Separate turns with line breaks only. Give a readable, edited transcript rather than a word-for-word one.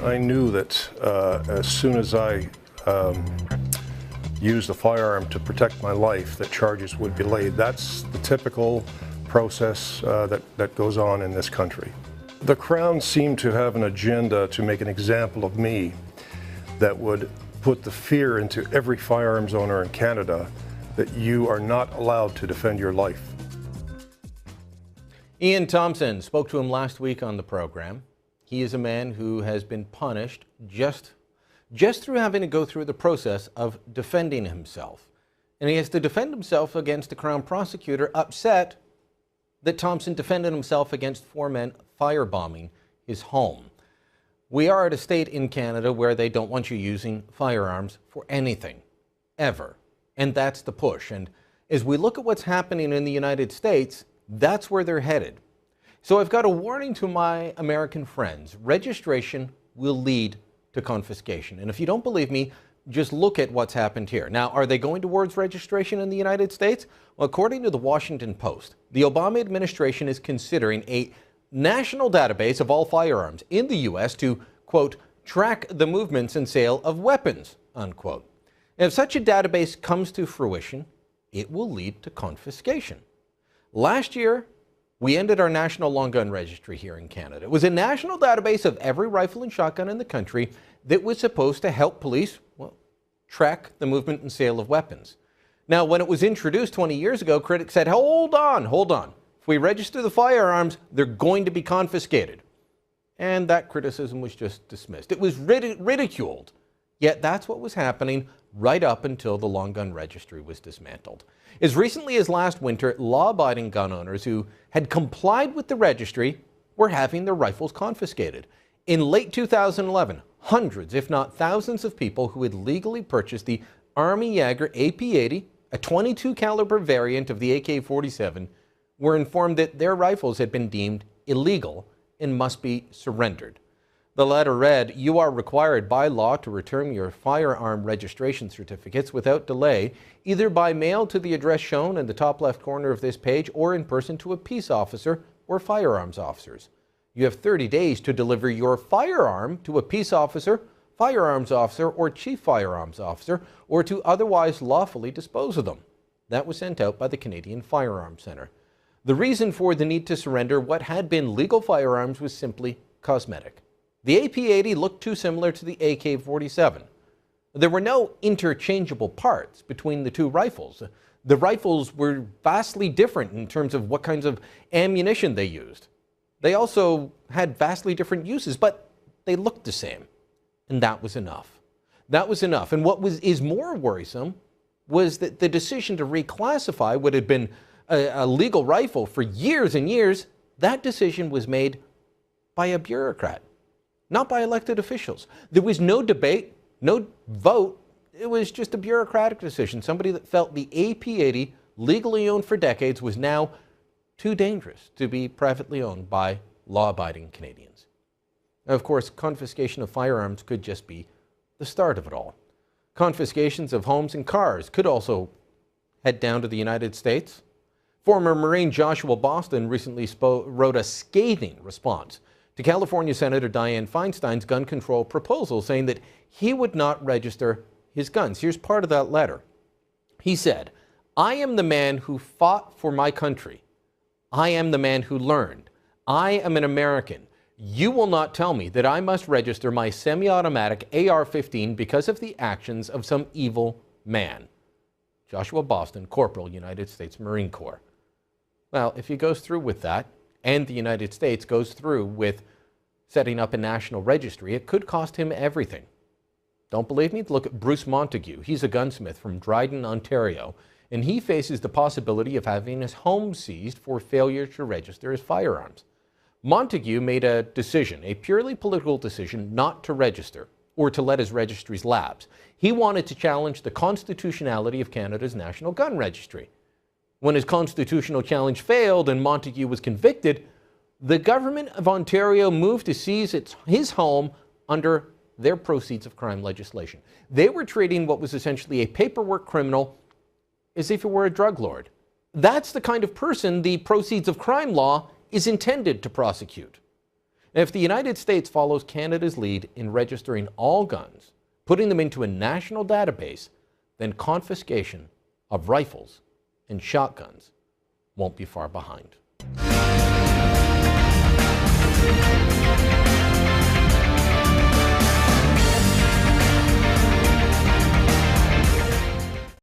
I knew that as soon as I used a firearm to protect my life, that charges would be laid. That's the typical process that goes on in this country. The Crown seemed to have an agenda to make an example of me that would put the fear into every firearms owner in Canada that you are not allowed to defend your life.
Ian Thompson spoke to him last week on the program. He is a man who has been punished just through having to go through the process of defending himself. And he has to defend himself against a Crown prosecutor upset that Thompson defended himself against 4 men firebombing his home. We are at a state in Canada where they don't want you using firearms for anything, ever. And that's the push. And as we look at what's happening in the United States, that's where they're headed. So I've got a warning to my American friends. Registration will lead to confiscation. And if you don't believe me, just look at what's happened here. Now, are they going towards registration in the United States? Well, according to the Washington Post, the Obama administration is considering a national database of all firearms in the U.S. to, quote, track the movements and sale of weapons, unquote. And if such a database comes to fruition, it will lead to confiscation. Last year, we ended our national long gun registry here in Canada. It was a national database of every rifle and shotgun in the country that was supposed to help police, well, track the movement and sale of weapons. Now, when it was introduced 20 years ago, critics said, hold on. If we register the firearms, they're going to be confiscated. And that criticism was just dismissed. It was ridiculed. Yet that's what was happening right up until the long gun registry was dismantled. As recently as last winter, law-abiding gun owners who had complied with the registry were having their rifles confiscated. In late 2011, hundreds, if not thousands of people who had legally purchased the Army Jaeger AP-80, a .22 caliber variant of the AK-47, were informed that their rifles had been deemed illegal and must be surrendered. The letter read, "You are required by law to return your firearm registration certificates without delay, either by mail to the address shown in the top left corner of this page or in person to a peace officer or firearms officers. You have 30 days to deliver your firearm to a peace officer, firearms officer, or chief firearms officer, or to otherwise lawfully dispose of them." That was sent out by the Canadian Firearms Centre. The reason for the need to surrender what had been legal firearms was simply cosmetic. The AP-80 looked too similar to the AK-47. There were no interchangeable parts between the two rifles. The rifles were vastly different in terms of what kinds of ammunition they used. They also had vastly different uses, but they looked the same. And that was enough. That was enough. And what is more worrisome was that the decision to reclassify what had been a legal rifle for years and years, that decision was made by a bureaucrat, not by elected officials. There was no debate, no vote. It was just a bureaucratic decision. Somebody that felt the AP-80, legally owned for decades, was now too dangerous to be privately owned by law-abiding Canadians. Now, of course, confiscation of firearms could just be the start of it all. Confiscations of homes and cars could also head down to the United States. Former Marine Joshua Boston recently wrote a scathing response to California Senator Dianne Feinstein's gun control proposal, saying that he would not register his guns. Here's part of that letter. He said, "I am the man who fought for my country. I am the man who learned. I am an American. You will not tell me that I must register my semi-automatic AR-15 because of the actions of some evil man." Joshua Boston, Corporal, United States Marine Corps. Well, if he goes through with that, and the United States goes through with setting up a national registry, it could cost him everything. Don't believe me? Look at Bruce Montague. He's a gunsmith from Dryden, Ontario, and he faces the possibility of having his home seized for failure to register his firearms. Montague made a decision, a purely political decision, not to register or to let his registries lapse. He wanted to challenge the constitutionality of Canada's National Gun Registry. When his constitutional challenge failed and Montague was convicted, the government of Ontario moved to seize his home under their proceeds of crime legislation. They were treating what was essentially a paperwork criminal as if it were a drug lord. That's the kind of person the proceeds of crime law is intended to prosecute. And if the United States follows Canada's lead in registering all guns, putting them into a national database, then confiscation of rifles and shotguns won't be far behind.